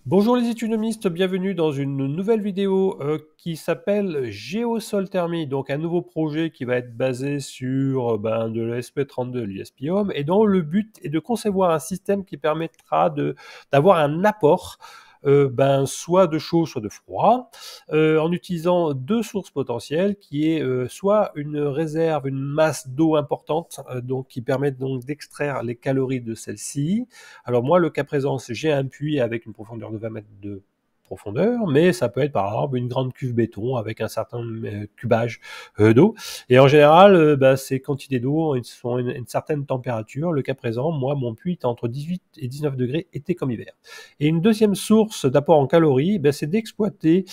Bonjour les étudiantistes, bienvenue dans une nouvelle vidéo qui s'appelle Géosolthermie, donc un nouveau projet qui va être basé sur de l'ESP32, l'ISP-HOME, et dont le but est de concevoir un système qui permettra d'avoir un apport soit de chaud, soit de froid, en utilisant deux sources potentielles, qui est soit une réserve, une masse d'eau importante, donc qui permet donc d'extraire les calories de celle-ci. Alors moi, le cas présent, c'est j'ai un puits avec une profondeur de 20 mètres de profondeur, mais ça peut être par exemple une grande cuve béton avec un certain cubage d'eau. Et en général, ces quantités d'eau sont une certaine température. Le cas présent, moi, mon puits est entre 18 et 19 degrés, été comme hiver. Et une deuxième source d'apport en calories, c'est d'exploiter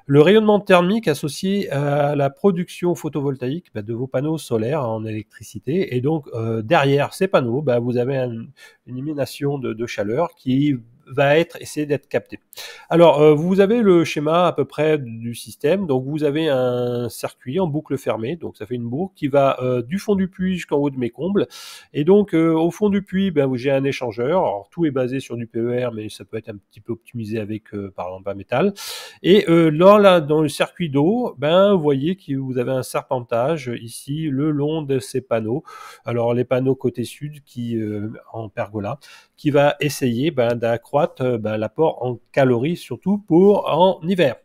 le rayonnement thermique associé à la production photovoltaïque de vos panneaux solaires en électricité. Et donc, derrière ces panneaux, vous avez une émanation de chaleur qui va essayer d'être captée. Alors, vous avez le schéma à peu près du système. Donc, vous avez un circuit en boucle fermée. Donc, ça fait une boucle qui va du fond du puits jusqu'en haut de mes combles. Et donc, au fond du puits, j'ai un échangeur. Alors, tout est basé sur du PER, mais ça peut être un petit peu optimisé avec, par exemple, un métal. Et là, dans le circuit d'eau, vous voyez que vous avez un serpentage ici le long de ces panneaux. Alors, les panneaux côté sud qui en pergola, qui va essayer d'accroître l'apport en calories, surtout pour en hiver.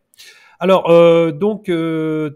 Alors,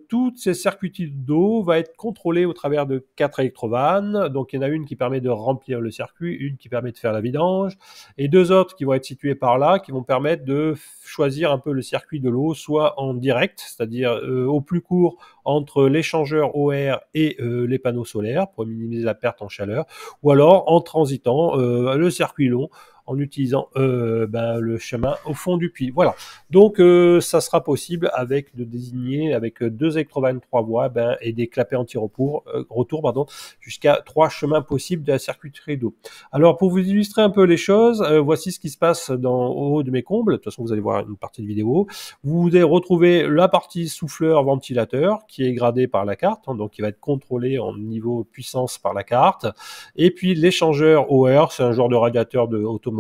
toutes ces circuits d'eau va être contrôlées au travers de 4 électrovannes. Donc, il y en a une qui permet de remplir le circuit, une qui permet de faire la vidange, et deux autres qui vont être situées par là, qui vont permettre de choisir un peu le circuit de l'eau, soit en direct, c'est-à-dire au plus court entre l'échangeur OR et les panneaux solaires, pour minimiser la perte en chaleur, ou alors en transitant le circuit long, en utilisant le chemin au fond du puits. Voilà. Donc, ça sera possible avec de désigner avec deux électrovannes 3 voies et des clapets anti-retour jusqu'à 3 chemins possibles de la circuiterie d'eau. Alors, pour vous illustrer un peu les choses, voici ce qui se passe au haut de mes combles. De toute façon, vous allez voir une partie de vidéo. Vous allez retrouver la partie souffleur-ventilateur qui est gradée par la carte, donc qui va être contrôlée en niveau puissance par la carte. Et puis, l'échangeur OR, c'est un genre de radiateur automobile.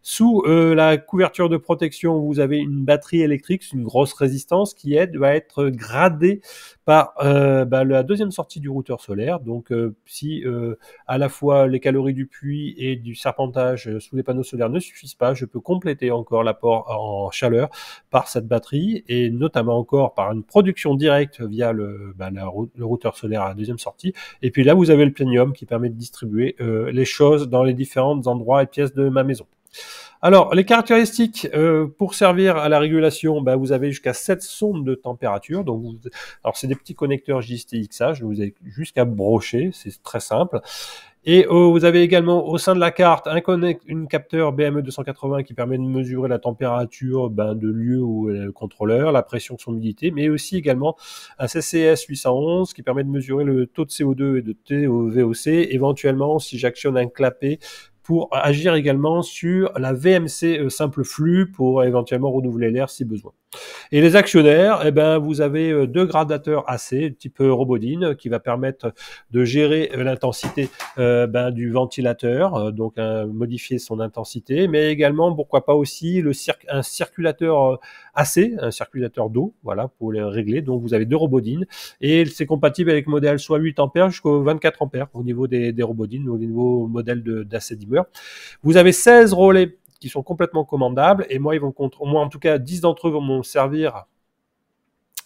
Sous la couverture de protection, vous avez une batterie électrique, une grosse résistance qui va être gradée par la deuxième sortie du routeur solaire. Donc, si à la fois les calories du puits et du serpentage sous les panneaux solaires ne suffisent pas, je peux compléter encore l'apport en chaleur par cette batterie et notamment encore par une production directe via le routeur solaire à la deuxième sortie. Et puis là, vous avez le Plenium qui permet de distribuer les choses dans les différents endroits et pièces de ma maison. Alors, les caractéristiques pour servir à la régulation, vous avez jusqu'à 7 sondes de température. Donc, alors c'est des petits connecteurs JST-XH, vous avez jusqu'à brocher, c'est très simple. Et vous avez également au sein de la carte un capteur BME 280 qui permet de mesurer la température de lieu où est le contrôleur, la pression, son humidité, mais aussi également un CCS 811 qui permet de mesurer le taux de CO2 et de TOVOC, éventuellement si j'actionne un clapet pour agir également sur la VMC simple flux pour éventuellement renouveler l'air si besoin. Et les actionnaires, vous avez deux gradateurs AC type Robodine qui va permettre de gérer l'intensité du ventilateur, donc modifier son intensité, mais également pourquoi pas aussi un circulateur AC, un circulateur d'eau, voilà, pour les régler. Donc vous avez deux Robodines et c'est compatible avec modèle soit 8 ampères jusqu'au 24 ampères au niveau des Robodines, au niveau modèle d'AC dimmer. Vous avez 16 relais qui sont complètement commandables et moi, en tout cas 10 d'entre eux vont me servir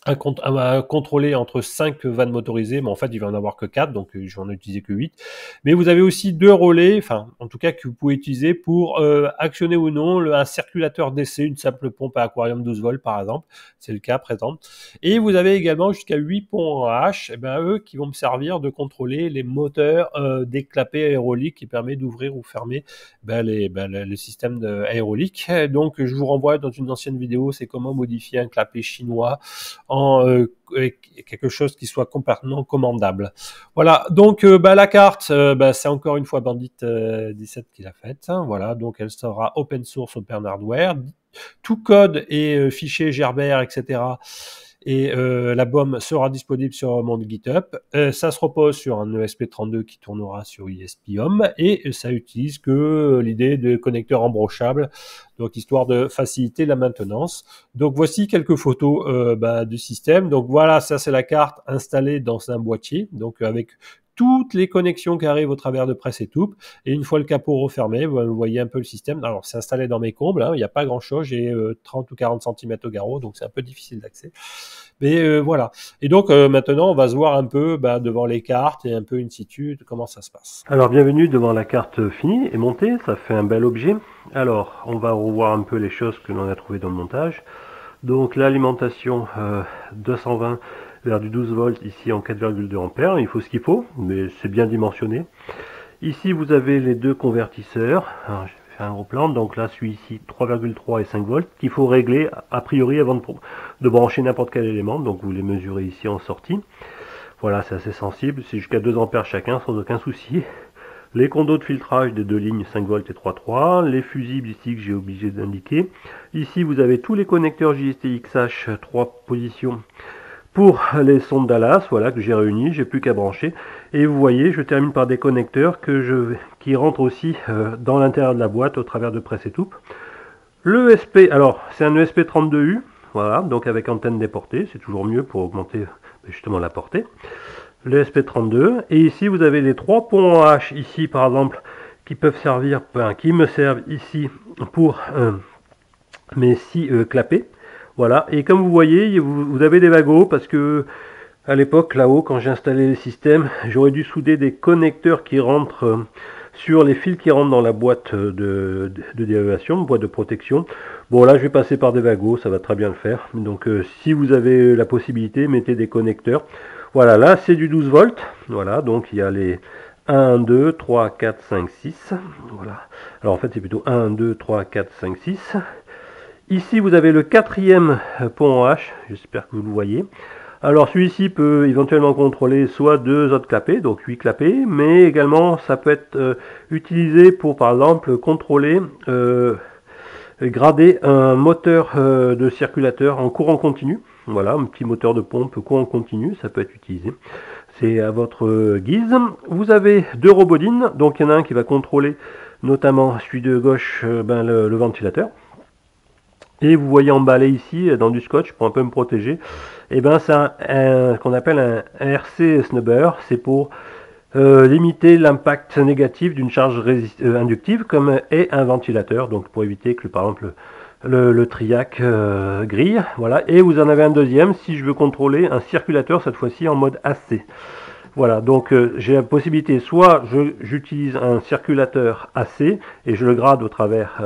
à contrôler entre 5 vannes motorisées, mais en fait, il va en avoir que 4, donc je vais en utiliser que 8. Mais vous avez aussi deux relais, enfin, en tout cas, que vous pouvez utiliser pour actionner ou non un circulateur DC, une simple pompe à aquarium 12 volts, par exemple. C'est le cas présent. Et vous avez également jusqu'à 8 ponts en H, eux qui vont me servir de contrôler les moteurs des clapets aéroliques qui permet d'ouvrir ou fermer le système aérolique. Donc, je vous renvoie dans une ancienne vidéo, c'est comment modifier un clapet chinois en quelque chose qui soit complètement commandable. Voilà, donc la carte, c'est encore une fois Bandit 17 qui l'a faite. Hein, voilà, donc elle sera open source, open hardware. Tout code et fichier Gerber, etc. et la BOM sera disponible sur mon GitHub. Ça se repose sur un ESP32 qui tournera sur ESP-HOM et ça utilise que l'idée de connecteurs embrochables, donc histoire de faciliter la maintenance. Donc voici quelques photos du système. Donc voilà, ça c'est la carte installée dans un boîtier, donc avec toutes les connexions qui arrivent au travers de Press et Toup. Et une fois le capot refermé, vous voyez un peu le système. Alors, c'est installé dans mes combles, hein, il n'y a pas grand-chose. J'ai 30 ou 40 cm au garrot, donc c'est un peu difficile d'accès. Mais voilà. Et donc, maintenant, on va se voir un peu devant les cartes et un peu in situ comment ça se passe. Alors, bienvenue devant la carte finie et montée. Ça fait un bel objet. Alors, on va revoir un peu les choses que l'on a trouvées dans le montage. Donc, l'alimentation 220 vers du 12 volts ici en 4,2 ampères. Il faut ce qu'il faut, mais c'est bien dimensionné. Ici, vous avez les deux convertisseurs. Alors, j'ai fait un gros plan. Donc là, celui-ci 3,3 et 5 volts qu'il faut régler a priori avant de brancher n'importe quel élément. Donc vous les mesurez ici en sortie. Voilà, c'est assez sensible. C'est jusqu'à 2 ampères chacun sans aucun souci. Les condos de filtrage des deux lignes 5 volts et 3,3. Les fusibles ici que j'ai obligé d'indiquer. Ici, vous avez tous les connecteurs JST-XH 3 positions pour les sondes Dallas, voilà, que j'ai réunis, j'ai plus qu'à brancher. Et vous voyez, je termine par des connecteurs qui rentrent aussi dans l'intérieur de la boîte au travers de Press et Toup. Le ESP, alors c'est un ESP32U, voilà, donc avec antenne déportée, c'est toujours mieux pour augmenter justement la portée. Le ESP32, et ici vous avez les trois ponts H, ici par exemple, qui peuvent servir, qui me servent ici pour mes 6 clapets. Voilà, et comme vous voyez, vous avez des wagots parce que à l'époque, là-haut, quand j'ai installé les systèmes, j'aurais dû souder des connecteurs qui rentrent sur les fils qui rentrent dans la boîte de dérivation, boîte de protection. Bon, là, je vais passer par des wagots, ça va très bien le faire. Donc, si vous avez la possibilité, mettez des connecteurs. Voilà, là, c'est du 12 volts. Voilà, donc il y a les 1, 2, 3, 4, 5, 6. Voilà. Alors, en fait, c'est plutôt 1, 2, 3, 4, 5, 6. Ici, vous avez le quatrième pont en H, j'espère que vous le voyez. Alors, celui-ci peut éventuellement contrôler soit 2 autres clapets, donc 8 clapets, mais également, ça peut être utilisé pour, par exemple, contrôler, grader un moteur de circulateur en courant continu. Voilà, un petit moteur de pompe courant continu, ça peut être utilisé. C'est à votre guise. Vous avez deux robodines, donc il y en a un qui va contrôler notamment celui de gauche, le ventilateur. Et vous voyez emballé ici dans du scotch pour un peu me protéger. Et ben c'est ce qu'on appelle un RC snubber. C'est pour limiter l'impact négatif d'une charge inductive comme est un ventilateur. Donc pour éviter que par exemple le triac grille. Voilà. Et vous en avez un deuxième si je veux contrôler un circulateur cette fois-ci en mode AC. Voilà, donc j'ai la possibilité, soit j'utilise un circulateur AC et je le grade au travers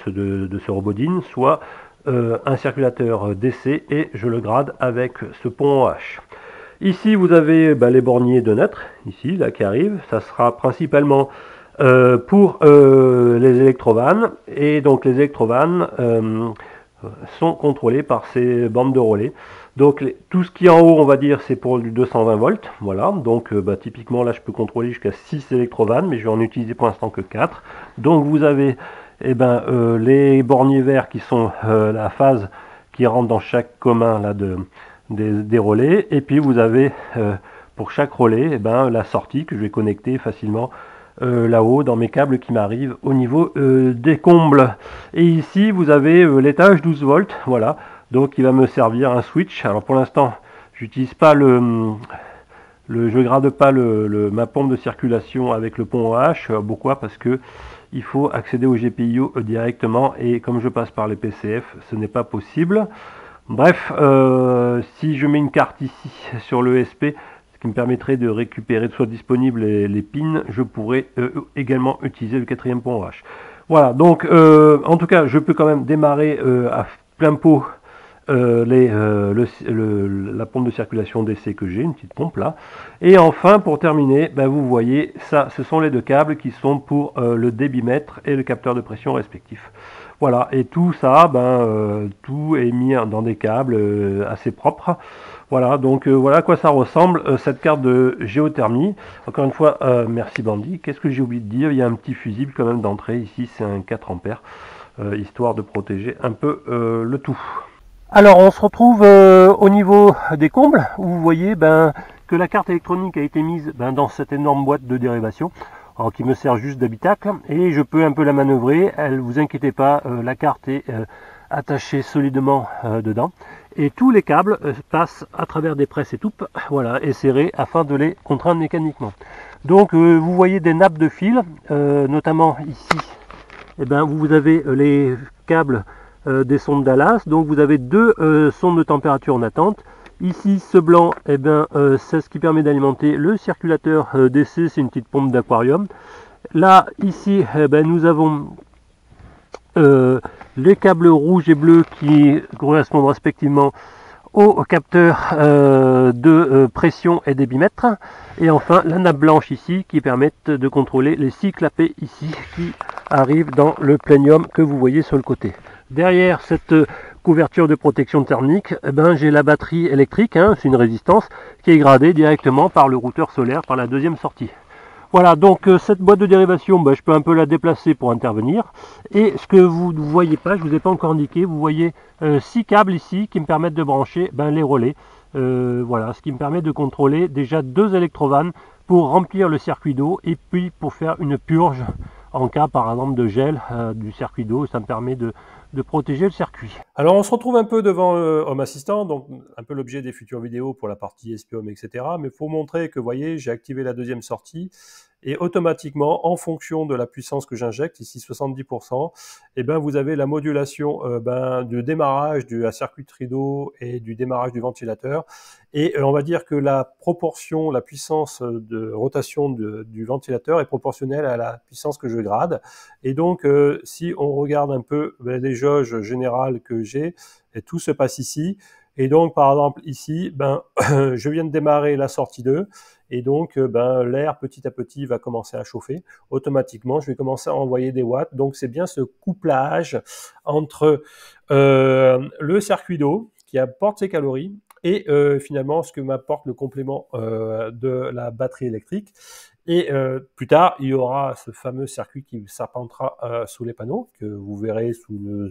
de ce robodine, soit un circulateur DC et je le grade avec ce pont H. Ici vous avez les borniers de neutre, ici, là qui arrivent, ça sera principalement pour les électrovannes, et donc les électrovannes sont contrôlés par ces bandes de relais. Donc tout ce qui est en haut, on va dire, c'est pour du 220 volts. Voilà, donc typiquement là je peux contrôler jusqu'à 6 électrovannes, mais je vais en utiliser pour l'instant que 4. Donc vous avez les borniers verts qui sont la phase qui rentre dans chaque commun là, des relais. Et puis vous avez pour chaque relais la sortie que je vais connecter facilement là-haut dans mes câbles qui m'arrivent au niveau des combles. Et ici vous avez l'étage 12 volts, voilà. Donc il va me servir un switch. Alors pour l'instant, j'utilise pas je grade pas ma pompe de circulation avec le pont H. Pourquoi? Parce que il faut accéder au GPIO directement et comme je passe par les PCF, ce n'est pas possible. Bref, si je mets une carte ici sur l'ESP, ce qui me permettrait de récupérer, de soit disponible les pins, je pourrais également utiliser le quatrième pont H. Voilà, donc en tout cas, je peux quand même démarrer à plein pot la pompe de circulation DC que j'ai, une petite pompe là. Et enfin, pour terminer, vous voyez, ça, ce sont les deux câbles qui sont pour le débitmètre et le capteur de pression respectif. Voilà, et tout ça, tout est mis dans des câbles assez propres. Voilà, donc voilà à quoi ça ressemble cette carte de géothermie. Encore une fois, merci Bandy. Qu'est-ce que j'ai oublié de dire? Il y a un petit fusible quand même d'entrée ici, c'est un 4 ampères, histoire de protéger un peu le tout. Alors on se retrouve au niveau des combles où vous voyez que la carte électronique a été mise dans cette énorme boîte de dérivation, alors qui me sert juste d'habitacle, et je peux un peu la manœuvrer. Vous inquiétez pas, la carte est attachée solidement dedans, et tous les câbles passent à travers des presses étoupes, voilà, et serrés afin de les contraindre mécaniquement. Donc vous voyez des nappes de fil, notamment ici, vous avez les câbles des sondes Dallas. Donc vous avez deux sondes de température en attente. Ici, ce blanc, c'est ce qui permet d'alimenter le circulateur DC, c'est une petite pompe d'aquarium. Là, ici, nous avons les câbles rouges et bleus qui correspondent respectivement aux capteurs de pression et débitmètre. Et enfin, la nappe blanche ici qui permettent de contrôler les cycles AP ici qui arrivent dans le plénium que vous voyez sur le côté. Derrière cette couverture de protection thermique, j'ai la batterie électrique, c'est une résistance qui est gradée directement par le routeur solaire par la deuxième sortie. Voilà, donc cette boîte de dérivation, je peux un peu la déplacer pour intervenir. Et ce que vous ne voyez pas, je ne vous ai pas encore indiqué, vous voyez 6 câbles ici qui me permettent de brancher les relais. Voilà, ce qui me permet de contrôler déjà 2 électrovannes pour remplir le circuit d'eau et puis pour faire une purge en cas par exemple de gel du circuit d'eau. Ça me permet de protéger le circuit. Alors on se retrouve un peu devant Home Assistant, donc un peu l'objet des futures vidéos pour la partie ESP-Home, etc. Mais pour montrer que, vous voyez, j'ai activé la deuxième sortie et automatiquement, en fonction de la puissance que j'injecte, ici 70%, vous avez la modulation du démarrage de la circuiterie d'eau et du démarrage du ventilateur. Et on va dire que la proportion, la puissance de rotation du ventilateur est proportionnelle à la puissance que je grade. Et donc, si on regarde un peu les jauges générales que j'ai, et tout se passe ici. Et donc, par exemple, ici, je viens de démarrer la sortie 2, et donc l'air petit à petit va commencer à chauffer. Automatiquement, je vais commencer à envoyer des watts. Donc, c'est bien ce couplage entre le circuit d'eau qui apporte ses calories et finalement ce que m'apporte le complément de la batterie électrique. Et plus tard, il y aura ce fameux circuit qui serpentera sous les panneaux, que vous verrez sous le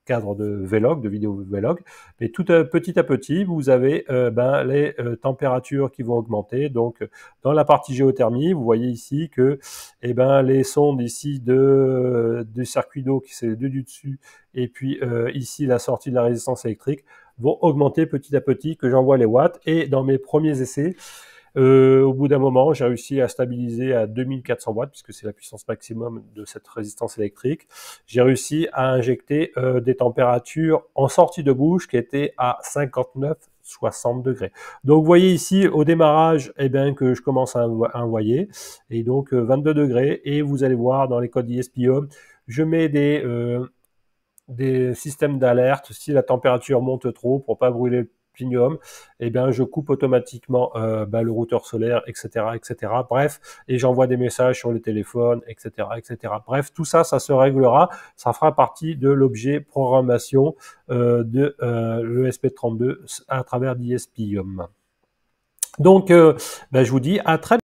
cadre de vlog, de vidéo vlog. Mais tout petit à petit, vous avez les températures qui vont augmenter. Donc, dans la partie géothermie, vous voyez ici que les sondes ici du circuit d'eau, qui c'est les deux du dessus, et puis ici la sortie de la résistance électrique, vont augmenter petit à petit, que j'envoie les watts. Et dans mes premiers essais, au bout d'un moment, j'ai réussi à stabiliser à 2400 watts, puisque c'est la puissance maximum de cette résistance électrique. J'ai réussi à injecter des températures en sortie de bouche qui étaient à 59-60 degrés. Donc vous voyez ici au démarrage que je commence à envoyer, et donc 22 degrés, et vous allez voir dans les codes ESP-Home, je mets des systèmes d'alerte si la température monte trop pour pas brûler le plénium, je coupe automatiquement le routeur solaire, etc., etc. Bref, et j'envoie des messages sur le téléphone, etc., etc. Bref, tout ça, ça se réglera. Ça fera partie de l'objet programmation de l'ESP32 à travers d'ESP-Home. Donc, je vous dis à très bientôt.